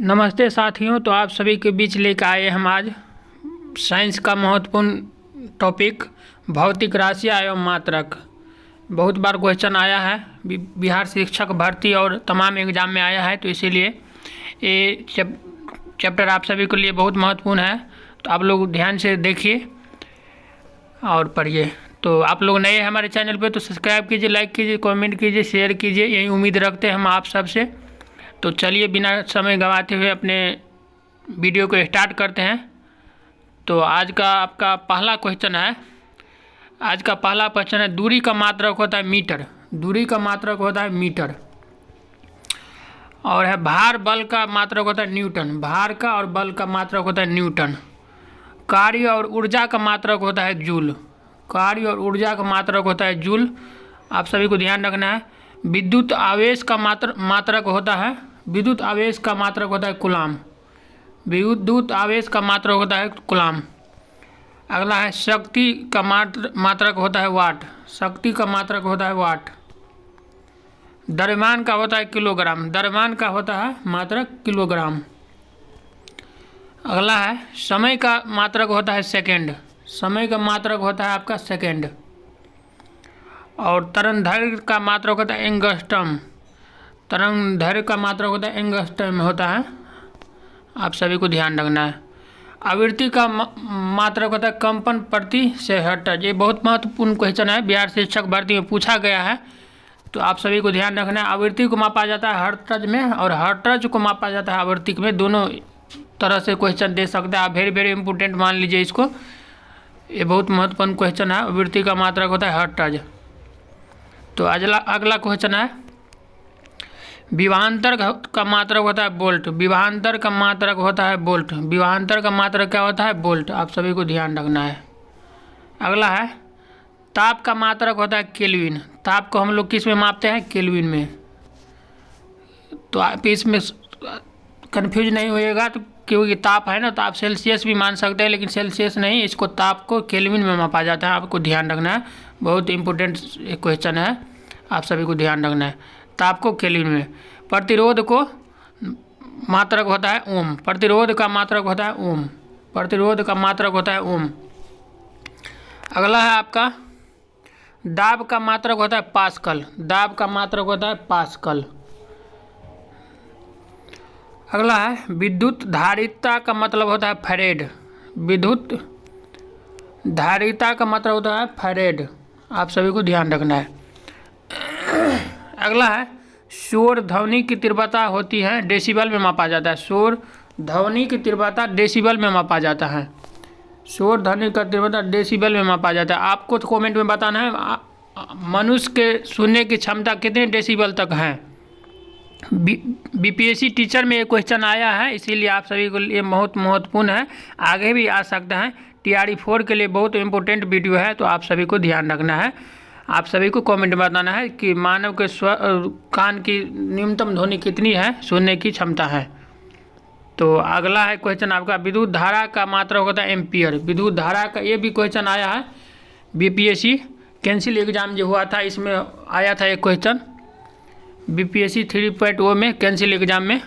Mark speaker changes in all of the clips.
Speaker 1: नमस्ते साथियों। तो आप सभी के बीच लेकर आए हम आज साइंस का महत्वपूर्ण टॉपिक भौतिक राशियाँ एवं मात्रक। बहुत बार क्वेश्चन आया है, बिहार शिक्षक भर्ती और तमाम एग्जाम में आया है, तो इसीलिए ये चैप्टर आप सभी के लिए बहुत महत्वपूर्ण है। तो आप लोग ध्यान से देखिए और पढ़िए। तो आप लोग नए हैं हमारे चैनल पे तो सब्सक्राइब कीजिए, लाइक कीजिए, कमेंट कीजिए, शेयर कीजिए, यही उम्मीद रखते हैं हम आप सबसे। तो चलिए बिना समय गंवाते हुए अपने वीडियो को स्टार्ट करते हैं। तो आज का आपका पहला क्वेश्चन है। आज का पहला क्वेश्चन है, दूरी का मात्रक होता है मीटर। दूरी का मात्रक होता है मीटर। और है भार बल का मात्रक होता है न्यूटन। भार का और बल का मात्रक होता है न्यूटन। कार्य और ऊर्जा का मात्रक होता है जूल। कार्य और ऊर्जा का मात्रक होता है जूल। आप सभी को ध्यान रखना है। विद्युत आवेश का मात्रक होता है, विद्युत आवेश का मात्रक होता है कूलाम। विद्युत आवेश का मात्रक होता है कूलाम। अगला है शक्ति का मात्रक होता है वाट। शक्ति का मात्रक होता है वाट। द्रव्यमान का होता है किलोग्राम। द्रव्यमान का होता है मात्रक किलोग्राम। अगला है समय का मात्रक होता है सेकंड। समय का मात्रक होता है आपका सेकंड। और तरंगदैर्घ्य का मात्रक होता है एंगस्ट्रम। तरंगदैर्घ्य का मात्रक होता है एंगस्ट्रम होता है। आप सभी को ध्यान रखना है। आवृत्ति का मात्रक होता है कंपन प्रति से हर्ट्ज। ये बहुत महत्वपूर्ण क्वेश्चन है, बिहार शिक्षक भर्ती में पूछा गया है, तो आप सभी को ध्यान रखना है। आवृत्ति को मापा जाता है हर्ट्ज में और हर्ट्ज को मापा जाता है आवृत्ति में। दोनों तरह से क्वेश्चन दे सकते हैं आप। वेरी इंपॉर्टेंट मान लीजिए इसको, ये बहुत महत्वपूर्ण क्वेश्चन है। आवृत्ति का मात्रक होता है हर्ट्ज। तो अगला क्वेश्चन है, विभवांतर का मात्रक होता है वोल्ट। विभवांतर का मात्रक होता है वोल्ट। विभवांतर का मात्रक क्या होता है वोल्ट। आप सभी को ध्यान रखना है। अगला है ताप का मात्रक होता है केल्विन। ताप को हम लोग किस में मापते हैं? केल्विन में। तो आप इसमें कंफ्यूज नहीं होइएगा, तो क्योंकि ताप है ना, तो आप सेल्सियस भी मान सकते हैं, लेकिन सेल्सियस नहीं, इसको ताप को केल्विन में मापा जाता है। आपको ध्यान रखना है, बहुत इंपॉर्टेंट क्वेश्चन है, आप सभी को ध्यान रखना है। ताप को केल्विन में। प्रतिरोध को मात्रक होता है ओम। प्रतिरोध का मात्रक होता है ओम। प्रतिरोध का मात्रक होता है ओम। अगला है आपका दाब का मात्रक होता है पास्कल। दाब का मात्रक होता है पास्कल। अगला है विद्युत धारिता का मतलब होता है फैरेड। विद्युत धारिता का मतलब होता है फैरेड। आप सभी को ध्यान रखना है। अगला है शोर ध्वनि की तीव्रता होती है डेसिबल में मापा जाता है। शोर ध्वनि की तीव्रता डेसिबल में मापा जाता है। शोर ध्वनि का तीव्रता डेसिबल में मापा जाता है। आपको तो कमेंट में बताना है मनुष्य के सुनने की क्षमता कितने डेसिबल तक है। बीपीएससी टीचर में ये क्वेश्चन आया है, इसीलिए आप सभी को लिए बहुत महत्वपूर्ण है। आगे भी आ सकता है। TRE 4 के लिए बहुत इंपॉर्टेंट वीडियो है, तो आप सभी को ध्यान रखना है। आप सभी को कमेंट में बताना है कि मानव के कान की न्यूनतम ध्वनि कितनी है, सुनने की क्षमता है। तो अगला है क्वेश्चन आपका विद्युत धारा का मात्रक होता है एम्पियर। विद्युत धारा का ये भी क्वेश्चन आया है। बीपीएससी कैंसिल एग्जाम जो हुआ था, इसमें आया था एक क्वेश्चन बीपीएससी 3.0 में, कैंसिल एग्जाम में।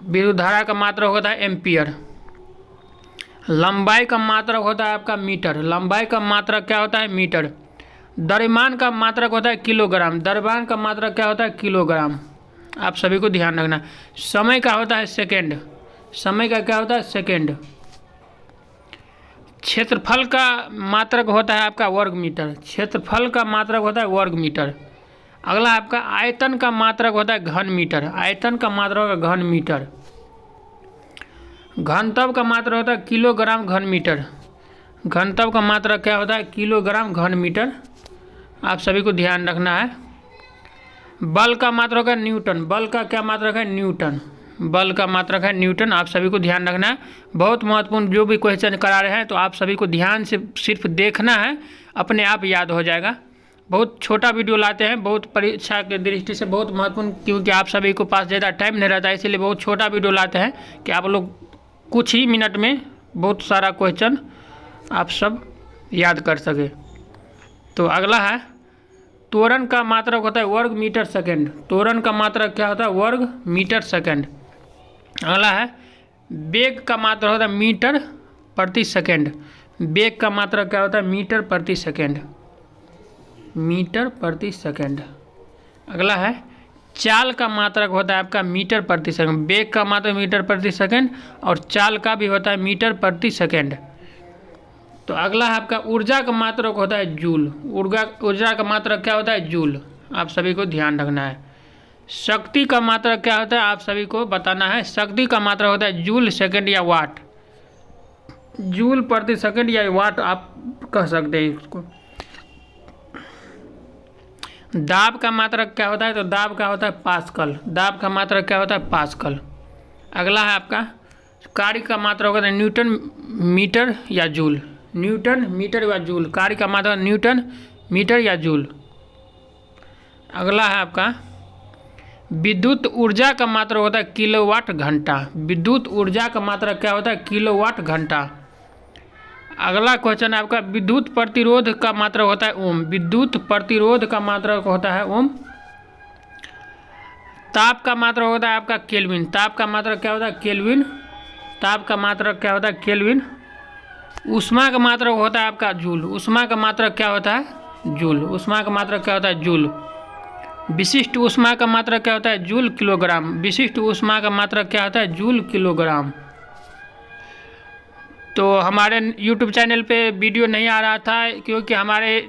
Speaker 1: विद्युत धारा का मात्रक होता है एम्पियर। लंबाई का मात्रक होता है आपका मीटर। लंबाई का मात्रक क्या होता है? मीटर। द्रव्यमान का मात्रक होता है किलोग्राम। द्रव्यमान का मात्रक क्या होता है? किलोग्राम। आप सभी को ध्यान रखना। समय का होता है सेकंड। समय का क्या होता है? सेकंड। क्षेत्रफल का मात्रक होता है आपका वर्ग मीटर। क्षेत्रफल का मात्रक होता है वर्ग मीटर। अगला आपका आयतन का मात्रक होता है घन मीटर। आयतन का मात्रक होगा घन मीटर। घनत्व का मात्रक होता है किलोग्राम घन मीटर। घनत्व का मात्रक क्या होता है? किलोग्राम घन मीटर। आप सभी को ध्यान रखना है। बल का मात्रक है न्यूटन। बल का क्या मात्रक है? न्यूटन। बल का मात्रक है न्यूटन। आप सभी को ध्यान रखना है। बहुत महत्वपूर्ण जो भी क्वेश्चन करा रहे हैं, तो आप सभी को ध्यान से सिर्फ देखना है, अपने आप याद हो जाएगा। बहुत छोटा वीडियो लाते हैं, बहुत परीक्षा के दृष्टि से बहुत महत्वपूर्ण, क्योंकि आप सभी को पास ज़्यादा टाइम नहीं रहता है, इसीलिए बहुत छोटा वीडियो लाते हैं कि आप लोग कुछ ही मिनट में बहुत सारा क्वेश्चन आप सब याद कर सके। तो अगला है त्वरण का मात्रक होता है वर्ग मीटर सेकंड। त्वरण का मात्रक क्या होता है? वर्ग मीटर सेकंड। अगला है वेग का मात्रा होता है मीटर प्रति सेकेंड। वेग का मात्रा क्या होता है? मीटर प्रति सेकेंड, मीटर प्रति सेकेंड। अगला है चाल का मात्रक होता है आपका मीटर प्रति सेकंड। वेग का मात्रक मीटर प्रति सेकंड और चाल का भी होता है मीटर प्रति सेकंड। तो अगला है आपका ऊर्जा का मात्रक होता है जूल। ऊर्जा का मात्रक क्या होता है? जूल। आप सभी को ध्यान रखना है। शक्ति का मात्रक क्या होता है? आप सभी को बताना है। शक्ति का मात्रक होता है जूल सेकंड या वाट, जूल प्रति सेकंड या वाट आप कह सकते हैं इसको। दाब का मात्रक क्या होता है? तो दाब का होता है पास्कल। दाब का मात्रक क्या होता है? पास्कल। अगला है आपका कार्य का मात्रक होता है न्यूटन मीटर या जूल। न्यूटन मीटर या जूल। कार्य का मात्रक न्यूटन मीटर या जूल। अगला है आपका विद्युत ऊर्जा का मात्रक होता है किलोवाट घंटा। विद्युत ऊर्जा का मात्रक क्या होता है? किलोवाट घंटा। अगला क्वेश्चन है आपका विद्युत प्रतिरोध का मात्रक होता है ओम। विद्युत प्रतिरोध का मात्रक होता है ओम। ताप का मात्रक होता है आपका केल्विन। ताप का मात्रक क्या होता है? केल्विन। ताप का मात्रक क्या होता है? केल्विन। ऊष्मा का मात्रक होता है आपका जूल। ऊष्मा का मात्रक क्या होता है? जूल। ऊष्मा का मात्रक क्या होता है? जूल। विशिष्ट ऊष्मा का मात्रक क्या होता है? Joule kilogram. विशिष्ट ऊष्मा का मात्रक क्या होता है? Joule kilogram. तो हमारे YouTube चैनल पे वीडियो नहीं आ रहा था क्योंकि हमारे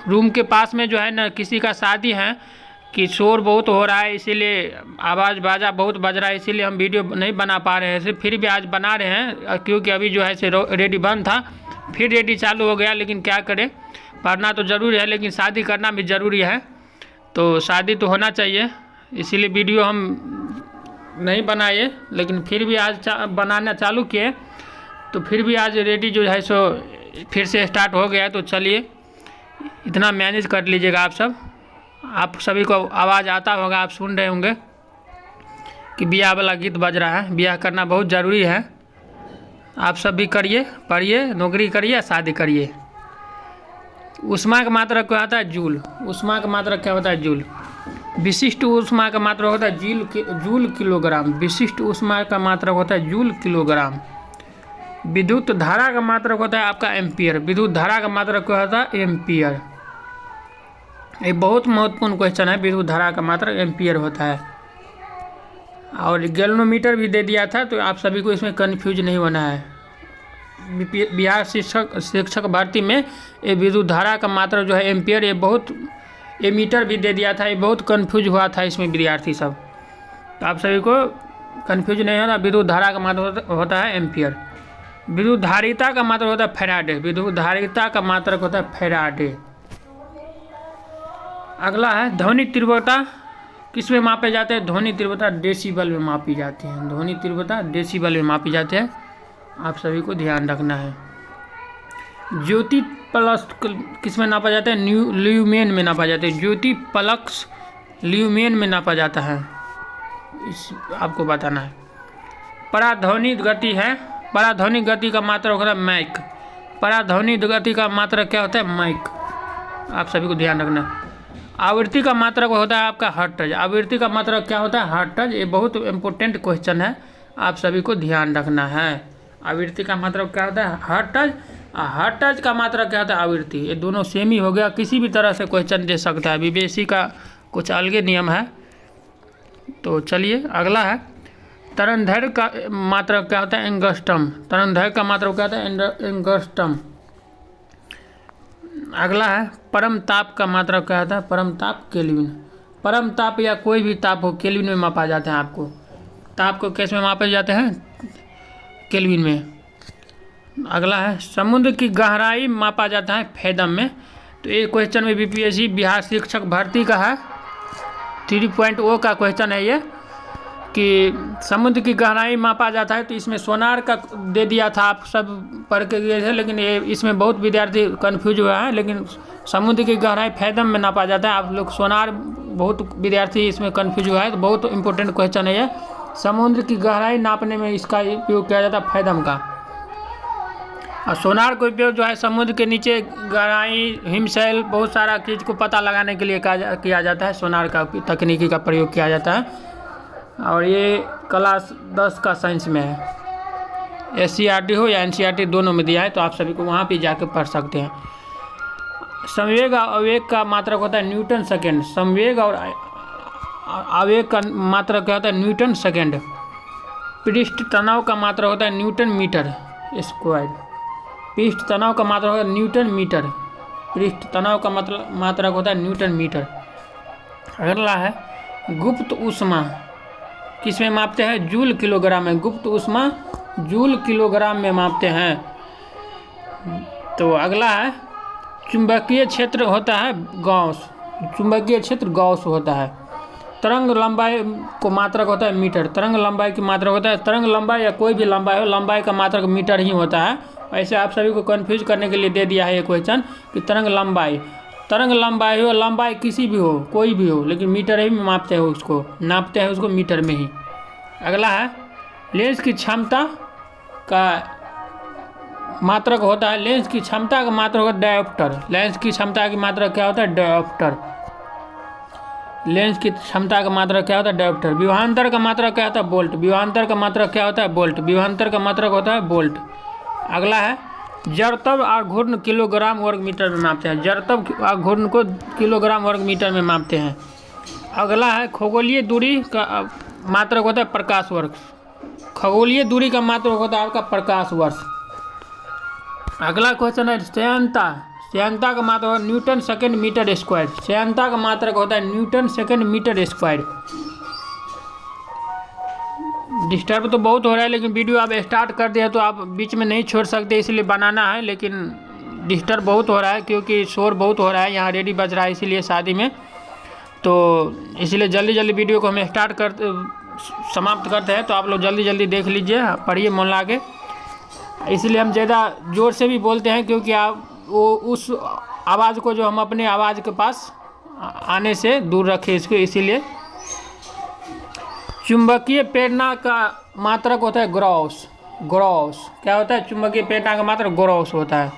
Speaker 1: रूम के पास में जो है ना किसी का शादी है कि शोर बहुत हो रहा है, इसीलिए आवाज़ बाजा बहुत बज रहा है, इसीलिए हम वीडियो नहीं बना पा रहे हैं। फिर भी आज बना रहे हैं क्योंकि अभी जो है से रेडी बंद था, फिर रेडी चालू हो गया। लेकिन क्या करें, पढ़ना तो ज़रूरी है लेकिन शादी करना भी ज़रूरी है, तो शादी तो होना चाहिए, इसीलिए वीडियो हम नहीं बनाए। लेकिन फिर भी आज बनाना चालू किए, तो फिर भी आज रेडी जो है सो फिर से स्टार्ट हो गया। तो चलिए इतना मैनेज कर लीजिएगा आप सब। आप सभी को आवाज़ आता होगा, आप सुन रहे होंगे कि ब्याह वाला गीत बज रहा है। ब्याह करना बहुत ज़रूरी है, आप सब भी करिए, पढ़िए, नौकरी करिए, शादी करिए। ऊष्मा का मात्रक क्या होता है? जूल। ऊष्मा का मात्रक क्या होता है? जूल। विशिष्ट ऊष्मा का मात्रक होता है जूल किलोग्राम। विशिष्ट ऊष्मा का मात्रक होता है जूल किलोग्राम। विद्युत धारा का मात्रक होता है आपका एम्पियर। विद्युत धारा का मात्रक क्या होता है? एम्पियर। ये बहुत महत्वपूर्ण क्वेश्चन है। विद्युत धारा का मात्रक एम्पियर होता है। और गैल्वेनोमीटर भी दे दिया था, तो आप सभी को इसमें कन्फ्यूज नहीं होना है। बिहार शिक्षक भर्ती में ये विद्युत धारा का मात्रक जो है एम्पियर, ये मीटर भी दे दिया था। ये बहुत कन्फ्यूज हुआ था इसमें विद्यार्थी सब, तो आप सभी को कन्फ्यूज नहीं होना। विद्युत धारा का मात्रक होता है एम्पियर। विद्युत धारिता का मात्रक होता है फैराडे। विद्युत धारिता का मात्रक होता है फैराडे। अगला है ध्वनि तीव्रता किस में मापे जाते हैं? ध्वनि तीव्रता डेसिबल में मापी जाती है। ध्वनि तीव्रता डेसिबल में मापी जाती है, आप सभी को ध्यान रखना है। ज्योति प्लस किस में नापा जाता है? ल्यूमेन में नापा जाता है। ज्योति प्लक्स ल्यूमेन में नापा जाता है, इस आपको बताना है। पराध्वनि गति है। पराध्वनि गति का मात्रक होता है मैक। पराध्वनि गति का मात्रक क्या होता है? मैक। आप सभी को ध्यान रखना है। आवृत्ति का मात्रक होता है आपका हर्ट्ज। आवृत्ति का मात्रक क्या होता है? हर्ट्ज। ये बहुत इंपॉर्टेंट क्वेश्चन है, आप सभी को ध्यान रखना है। आवृत्ति का मात्रक क्या होता है? हर्ट्ज। हर्ट्ज का मात्रक क्या होता है? आवृत्ति। ये दोनों सेम ही हो गया, किसी भी तरह से क्वेश्चन दे सकता है, बीबीएसई का कुछ अलग नियम है। तो चलिए अगला है तरंगदैर्घ्य का मात्रक क्या होता है? एंगस्ट्रम। तरंगदैर्घ्य का मात्रक क्या होता है? एंगस्ट्रम। अगला है परम ताप का मात्रक क्या होता है? परम ताप केल्विन। परम ताप या कोई भी ताप हो केल्विन में मापा जाता है। आपको ताप को कैसे में मापे जाते हैं? केल्विन में। अगला है समुद्र की गहराई मापा जाता है फैदम में। तो ये क्वेश्चन में बीपीएससी बिहार शिक्षक भर्ती का है, 3.0 का क्वेश्चन है ये, कि समुद्र की गहराई मापा जाता है। तो इसमें सोनार का दे दिया था, आप सब पढ़ के गए थे, लेकिन ये इसमें बहुत विद्यार्थी कन्फ्यूज हुआ है। लेकिन समुद्र की गहराई फैदम में नापा जाता है। आप लोग सोनार, बहुत विद्यार्थी इसमें कन्फ्यूज हुआ है, तो बहुत इंपॉर्टेंट क्वेश्चन है ये। समुद्र की गहराई नापने में इसका उपयोग किया जाता है फैदम का। और सोनार का उपयोग जो है समुद्र के नीचे गहराई, हिमशैल, बहुत सारा चीज़ को पता लगाने के लिए किया जाता है। सोनार का तकनीकी का प्रयोग किया जाता है। और ये क्लास 10 का साइंस में है। SCERT हो या NCERT दोनों में दिया है, तो आप सभी को वहाँ पे जाके पढ़ सकते हैं। संवेग और आवेग का मात्रक होता है न्यूटन सेकेंड। संवेग और आवेग का मात्रक क्या होता है? Newton second. पृष्ठ तनाव का मात्रक होता है न्यूटन मीटर स्क्वायर। पृष्ठ तनाव का मात्रक होता है न्यूटन मीटर। पृष्ठ तनाव का मात्रक होता है न्यूटन मीटर। अगला है गुप्त ऊष्मा किस में मापते हैं? जूल किलोग्राम में। गुप्त ऊष्मा जूल किलोग्राम में मापते हैं। तो अगला है चुंबकीय क्षेत्र होता है गॉस। चुंबकीय क्षेत्र गॉस होता है। तरंग लंबाई को मात्रक होता है मीटर। तरंग लंबाई की मात्रक होता है, तरंग लंबाई या कोई भी लंबाई हो, लंबाई का मात्रक मीटर ही होता है। ऐसे आप सभी को कंफ्यूज करने के लिए दे दिया है ये क्वेश्चन कि तरंग लंबाई हो, लंबाई किसी भी हो, कोई भी हो, लेकिन मीटर ही में मापते हैं उसको, नापते हैं उसको मीटर में ही। अगला है लेंस की क्षमता का मात्रक होता है, लेंस की क्षमता का मात्रक होता है डायोप्टर। लेंस की क्षमता की मात्रक क्या होता है? डायोप्टर। लेंस की क्षमता का मात्रक क्या होता है? डायोप्टर। विभवांतर का मात्रक क्या होता है? वोल्ट। विभवांतर का मात्रक क्या होता है? वोल्ट। विभवांतर का मात्रक होता है वोल्ट। अगला है जड़त्व और घूर्णन किलोग्राम वर्ग मीटर में मापते हैं। जड़त्व और घूर्णन को किलोग्राम वर्ग मीटर में मापते हैं। अगला है खगोलीय दूरी का मात्रक होता है प्रकाश वर्ष। खगोलीय दूरी का मात्रक होता है आपका प्रकाश वर्ष। अगला क्वेश्चन है श्यानता। श्यानता का मात्रक होता है न्यूटन सेकेंड मीटर स्क्वायर। श्यानता का मात्रक होता है newton second metre square. Disturb तो बहुत हो रहा है, लेकिन वीडियो आप स्टार्ट कर दिया तो आप बीच में नहीं छोड़ सकते, इसलिए बनाना है। लेकिन डिस्टर्ब बहुत हो रहा है क्योंकि शोर बहुत हो रहा है, यहाँ रेडी बज रहा है इसीलिए शादी में, तो इसलिए जल्दी जल्दी वीडियो को हम समाप्त करते हैं। तो आप लोग जल्दी जल्दी देख लीजिए, पढ़िए मन लगा के। इसलिए हम ज़्यादा ज़ोर से भी बोलते हैं क्योंकि आप वो उस आवाज़ को जो हम अपने आवाज़ के पास आने से दूर रखें इसको, इसीलिए। चुंबकीय प्रेरणा का मात्रक होता है ग्रॉस। ग्रॉस क्या होता है? चुंबकीय प्रेरणा का मात्रक ग्रॉस होता है।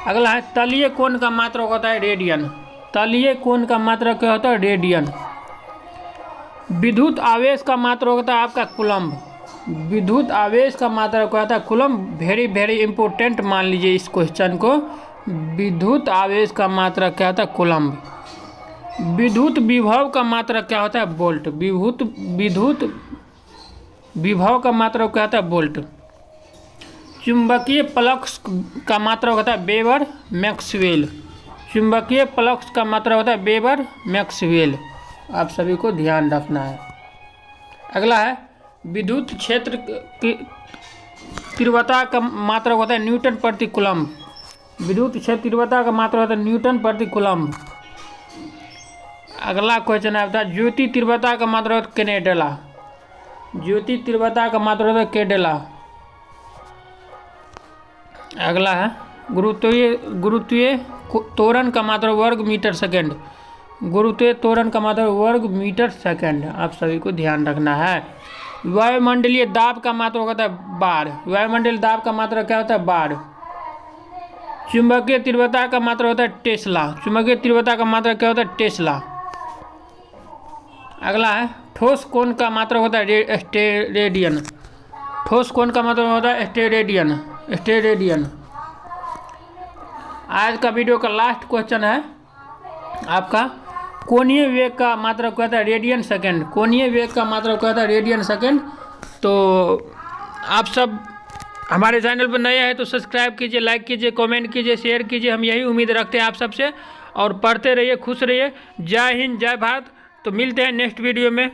Speaker 1: अगला है तलीय कोण का मात्रक होता है रेडियन। तलीय कोण का मात्रक क्या होता है? रेडियन। विद्युत आवेश का मात्रक होता है आपका कूलम्ब। विद्युत आवेश का मात्रक क्या होता है? कूलम्ब। वेरी वेरी इंपॉर्टेंट मान लीजिए इस क्वेश्चन को। विद्युत आवेश का मात्रक क्या होता है? कूलम्ब। विद्युत विभव का मात्रक क्या होता है? वोल्ट। विद्युत विभव का मात्रक क्या होता है? वोल्ट। चुंबकीय फ्लक्स का मात्रक होता है वेबर मैक्सवेल। चुंबकीय फ्लक्स का मात्रक होता है वेबर मैक्सवेल। आप सभी को ध्यान रखना है। अगला है विद्युत क्षेत्र की तीव्रता का मात्रक होता है न्यूटन प्रति कूलम्ब। विद्युत क्षेत्र तीव्रता का मात्रक होता है न्यूटन प्रति कूलम्ब। अगला क्वेश्चन है बताया ज्योति तीव्रता का मात्रक होता है कैंडेला। ज्योति तीव्रता का मात्रक होता है कैंडेला। अगला है गुरुत्वीय त्वरण का मात्रक वर्ग मीटर सेकेंड। गुरुत्वीय त्वरण का मात्रक वर्ग मीटर सेकेंड। आप सभी को ध्यान रखना है। वायुमंडलीय दाब का मात्रक होता है बार। वायुमंडलीय दाब का मात्रक क्या होता है? बार। चुंबकीय तीव्रता का मात्रक होता है टेस्ला। चुंबकीय तीव्रता का मात्रक क्या होता है? टेस्ला। अगला है ठोस कोण का मात्रक होता है स्टेरेडियन। ठोस कोण का मात्रक होता है स्टेरेडियन। स्टेरेडियन। आज का वीडियो का लास्ट क्वेश्चन है आपका कोणीय वेग का मात्रक क्या होता है? Radian second. कोणीय वेग का मात्रक क्या होता है? Radian second. तो आप सब हमारे चैनल पर नए हैं तो सब्सक्राइब कीजिए, लाइक कीजिए, कमेंट कीजिए, शेयर कीजिए। हम यही उम्मीद रखते हैं आप सबसे, और पढ़ते रहिए, खुश रहिए। जय हिंद, जय भारत। तो मिलते हैं नेक्स्ट वीडियो में।